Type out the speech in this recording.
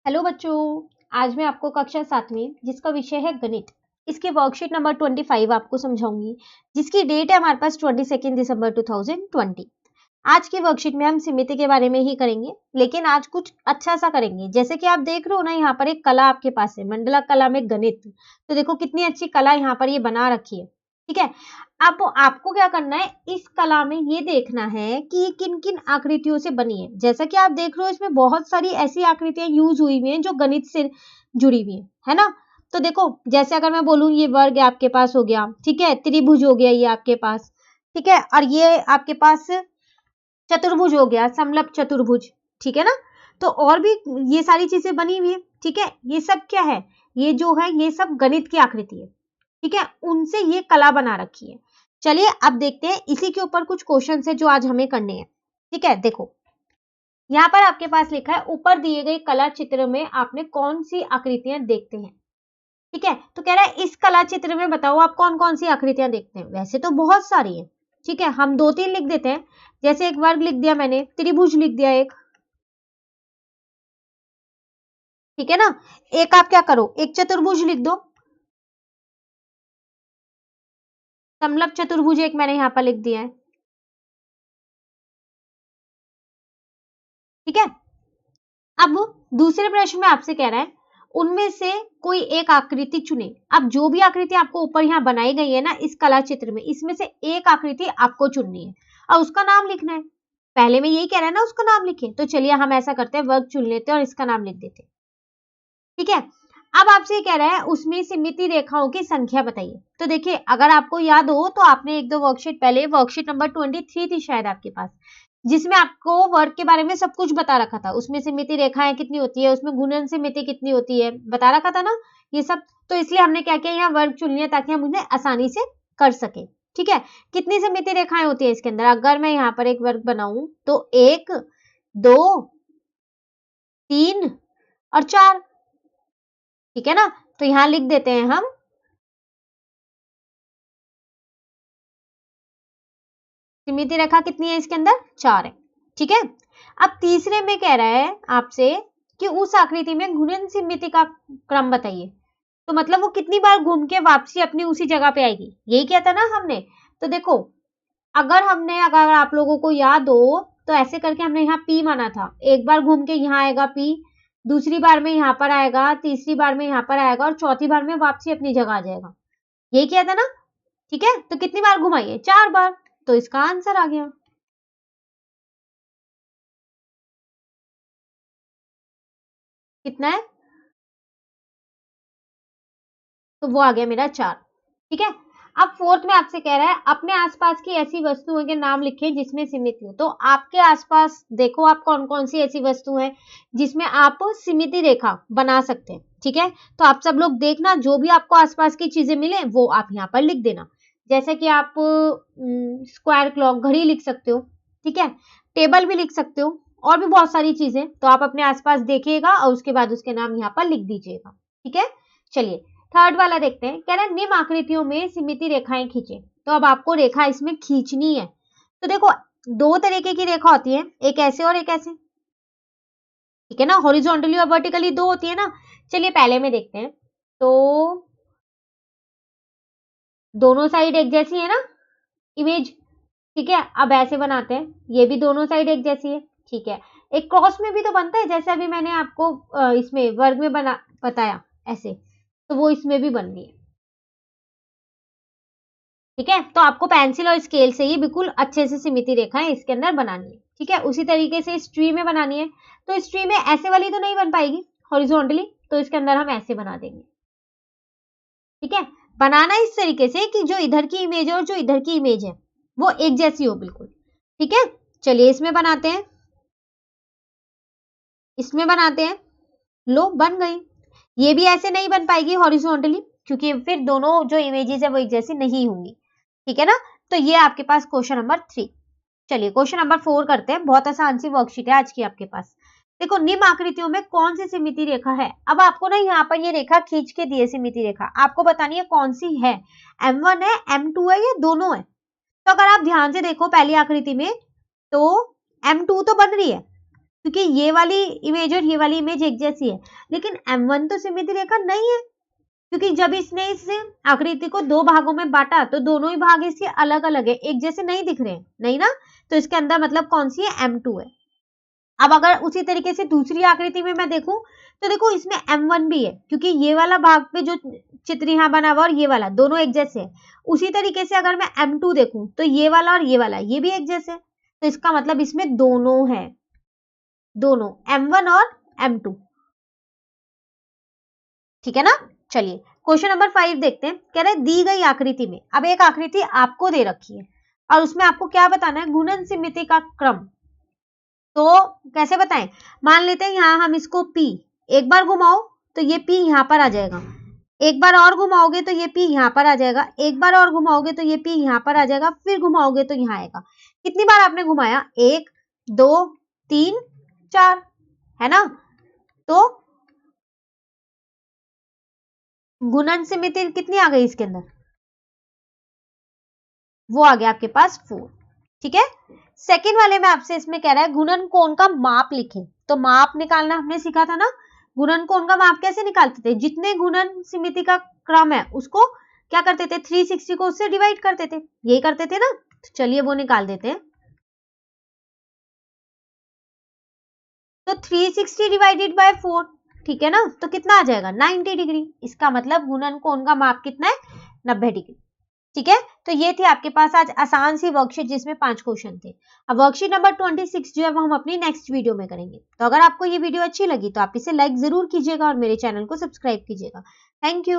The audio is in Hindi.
हेलो बच्चों, आज मैं आपको कक्षा 7वीं जिसका विषय है गणित, इसके वर्कशीट नंबर 25 आपको समझाऊंगी, जिसकी डेट है हमारे पास 22 दिसंबर 2020। आज की वर्कशीट में हम सिमिति के बारे में ही करेंगे, लेकिन आज कुछ अच्छा सा करेंगे। जैसे कि आप देख रहे हो ना, यहाँ पर एक कला आपके पास है, मंडला कला में गणित। तो देखो कितनी अच्छी कला यहाँ पर ये बना रखी है। ठीक है, अब आपको क्या करना है, इस कला में ये देखना है कि ये किन किन आकृतियों से बनी है। जैसा कि आप देख रहे हो, इसमें बहुत सारी ऐसी आकृतियां यूज हुई हुई हैं जो गणित से जुड़ी हुई है ना। तो देखो, जैसे अगर मैं बोलूं ये वर्ग आपके पास हो गया, ठीक है, त्रिभुज हो गया ये आपके पास, ठीक है, और ये आपके पास चतुर्भुज हो गया, समलंब चतुर्भुज, ठीक है ना। तो और भी ये सारी चीजें बनी हुई है, ठीक है। ये सब क्या है, ये जो है ये सब गणित की आकृति है, ठीक है, उनसे ये कला बना रखी है। चलिए अब देखते हैं, इसी के ऊपर कुछ क्वेश्चन है जो आज हमें करने हैं। ठीक है, देखो यहाँ पर आपके पास लिखा है, ऊपर दिए गए कला चित्र में आपने कौन सी आकृतियां देखते हैं। ठीक है, तो कह रहा है इस कला चित्र में बताओ आप कौन कौन सी आकृतियां देखते हैं। वैसे तो बहुत सारी है, ठीक है, हम 2-3 लिख देते हैं। जैसे एक वर्ग लिख दिया मैंने, त्रिभुज लिख दिया एक, ठीक है ना। एक आप क्या करो, एक चतुर्भुज लिख दो, समलंब चतुर्भुज एक मैंने यहाँ पर लिख दिया है, ठीक है। अब दूसरे प्रश्न में आपसे कह रहा है, उनमें से कोई एक आकृति चुने। अब जो भी आकृति आपको ऊपर यहाँ बनाई गई है ना इस कला चित्र में, इसमें से एक आकृति आपको चुननी है और उसका नाम लिखना है। पहले में यही कह रहा है ना, उसका नाम लिखे। तो चलिए हम ऐसा करते हैं, वर्ग चुन लेते हैं और इसका नाम लिख देते हैं, ठीक है। अब आपसे कह रहा है उसमें सिमिति रेखाओं की संख्या बताइए। तो देखिए, अगर आपको याद हो तो आपने एक दो वर्कशीट पहले, वर्कशीट नंबर 23 थी शायद आपके पास, जिसमें आपको वर्ग के बारे में सब कुछ बता रखा था। उसमें सिमिति रेखाएं कितनी होती है, उसमें गुणन सिमिति कितनी होती है, बता रखा था ना ये सब। तो इसलिए हमने क्या किया, यहाँ वर्ग चुन लिया ताकि हम उन्हें आसानी से कर सके। ठीक है, कितनी सिमिति रेखाएं होती है इसके अंदर। अगर मैं यहाँ पर एक वर्ग बनाऊं तो 1, 2, 3 और 4, ठीक है ना। तो यहां लिख देते हैं हम, सिमिति रेखा कितनी है इसके अंदर, 4 है, ठीक है। अब तीसरे में कह रहा है आपसे कि उस आकृति में गुणन सिमिति का क्रम बताइए। तो मतलब वो कितनी बार घूम के वापसी अपनी उसी जगह पे आएगी, यही किया था ना हमने। तो देखो, अगर आप लोगों को याद हो तो ऐसे करके हमने यहाँ P माना था, एक बार घूम के यहाँ आएगा P, दूसरी बार में यहाँ पर आएगा, तीसरी बार में यहाँ पर आएगा और चौथी बार में वापसी अपनी जगह आ जाएगा, यही किया था ना। ठीक है, तो कितनी बार घुमाइए, 4 बार। तो इसका आंसर आ गया, कितना है, तो वो आ गया मेरा 4, ठीक है। अब फोर्थ में आपसे कह रहा है अपने आसपास की ऐसी वस्तुओं के नाम लिखें जिसमें सीमित हो। तो आपके आसपास देखो आप कौन कौन सी ऐसी वस्तु है जिसमें आप सिमिति रेखा बना सकते हैं, ठीक है। तो आप सब लोग देखना, जो भी आपको आसपास की चीजें मिले वो आप यहाँ पर लिख देना। जैसे कि आप स्क्वायर क्लॉक, घड़ी लिख सकते हो, ठीक है, टेबल भी लिख सकते हो, और भी बहुत सारी चीजें। तो आप अपने आसपास देखिएगा और उसके बाद उसके नाम यहाँ पर लिख दीजिएगा, ठीक है। चलिए थर्ड वाला देखते हैं, कह रहा है निम्न आकृतियों में सिमिति रेखाएं खींचे। तो अब आपको रेखा इसमें खींचनी है। तो देखो, दो तरीके की रेखा होती है, एक ऐसे और एक ऐसे, ठीक है ना। हॉरिजॉन्टली और वर्टिकली दो होती है ना। चलिए पहले में देखते हैं, तो दोनों साइड एक जैसी है ना इमेज, ठीक है। अब ऐसे बनाते हैं, ये भी दोनों साइड एक जैसी है, ठीक है। एक क्रॉस में भी तो बनता है, जैसे अभी मैंने आपको इसमें वर्ग में बना बताया ऐसे, तो वो इसमें भी बन रही है, ठीक है। तो आपको पेंसिल और स्केल से ही बिल्कुल अच्छे से सिमिति रेखाएं इसके अंदर बनानी है, ठीक है। उसी तरीके से इस ट्री में बनानी है। तो इस ट्री में ऐसे वाली तो नहीं बन पाएगी हॉरिजॉन्टली, तो इसके अंदर हम ऐसे बना देंगे, ठीक है। बनाना इस तरीके से कि जो इधर की इमेज है और जो इधर की इमेज है वो एक जैसी हो बिल्कुल, ठीक है। चलिए इसमें बनाते हैं, इसमें बनाते हैं, लो बन गई। ये भी ऐसे नहीं बन पाएगी हॉरिजॉन्टली, क्योंकि फिर दोनों जो इमेजेस है वो एक जैसी नहीं होंगी, ठीक है ना। तो ये आपके पास क्वेश्चन नंबर 3। चलिए क्वेश्चन नंबर 4 करते हैं, बहुत आसान सी वर्कशीट है आज की आपके पास। देखो, निम्न आकृतियों में कौन सी सिमिति रेखा है। अब आपको ना यहाँ पर ये रेखा खींच के दी है, सिमिति रेखा आपको बतानी है कौन सी है, M1 है, M2 है, या दोनों है। तो अगर आप ध्यान से देखो पहली आकृति में, तो M2 तो बन रही है, क्योंकि ये वाली इमेज और ये वाली इमेज एक जैसी है, लेकिन M1 तो सिमिट्री रेखा नहीं है, क्योंकि जब इसने इस आकृति को दो भागों में बांटा तो दोनों ही भाग इसके अलग अलग है, एक जैसे नहीं दिख रहे हैं, नहीं ना, तो इसके अंदर मतलब कौन सी है, M2 है। अब अगर उसी तरीके से दूसरी आकृति में मैं देखूं तो देखो इसमें M1 भी है, क्योंकि ये वाला भाग पे जो चित्र यहाँ बना हुआ और ये वाला दोनों एक जैसे है। उसी तरीके से अगर मैं M2 देखूं तो ये वाला और ये भी एक जैसे है, तो इसका मतलब इसमें दोनों है, दोनों M1 और M2, ठीक है ना। चलिए क्वेश्चन नंबर 5 देखते हैं। कह रहे दी गई आकृति में, अब एक आकृति आपको दे रखी है और उसमें आपको क्या बताना है, गुणन सिमिति का क्रम। तो कैसे बताएं, मान लेते हैं यहाँ हम इसको P, एक बार घुमाओ तो ये P यहाँ पर आ जाएगा, एक बार और घुमाओगे तो ये P यहाँ पर आ जाएगा, एक बार और घुमाओगे तो ये P यहाँ पर आ जाएगा, फिर घुमाओगे तो यहाँ आएगा। कितनी बार आपने घुमाया, 1 2 3 4, है ना। तो गुणन सिमिति कितनी आ गई इसके अंदर, वो आ गया आपके पास 4, ठीक है। सेकंड वाले में आपसे इसमें कह रहा है गुणन कोण का माप लिखें, तो माप निकालना हमने सीखा था ना, गुणन कोण का माप कैसे निकालते थे, जितने गुणन सिमिति का क्रम है उसको क्या करते थे, 360 को उससे डिवाइड करते थे, यही करते थे ना। तो चलिए वो निकाल देते हैं। तो 360 डिवाइडेड बाय 4, ठीक है ना, तो कितना आ जाएगा, 90 डिग्री। इसका मतलब गुणन कोण का माप कितना है, 90 डिग्री, ठीक है। तो ये थी आपके पास आज आसान सी वर्कशीट जिसमें 5 क्वेश्चन थे। अब वर्कशीट नंबर 26 जो है वो हम अपनी नेक्स्ट वीडियो में करेंगे। तो अगर आपको ये वीडियो अच्छी लगी तो आप इसे लाइक जरूर कीजिएगा और मेरे चैनल को सब्सक्राइब कीजिएगा। Thank you.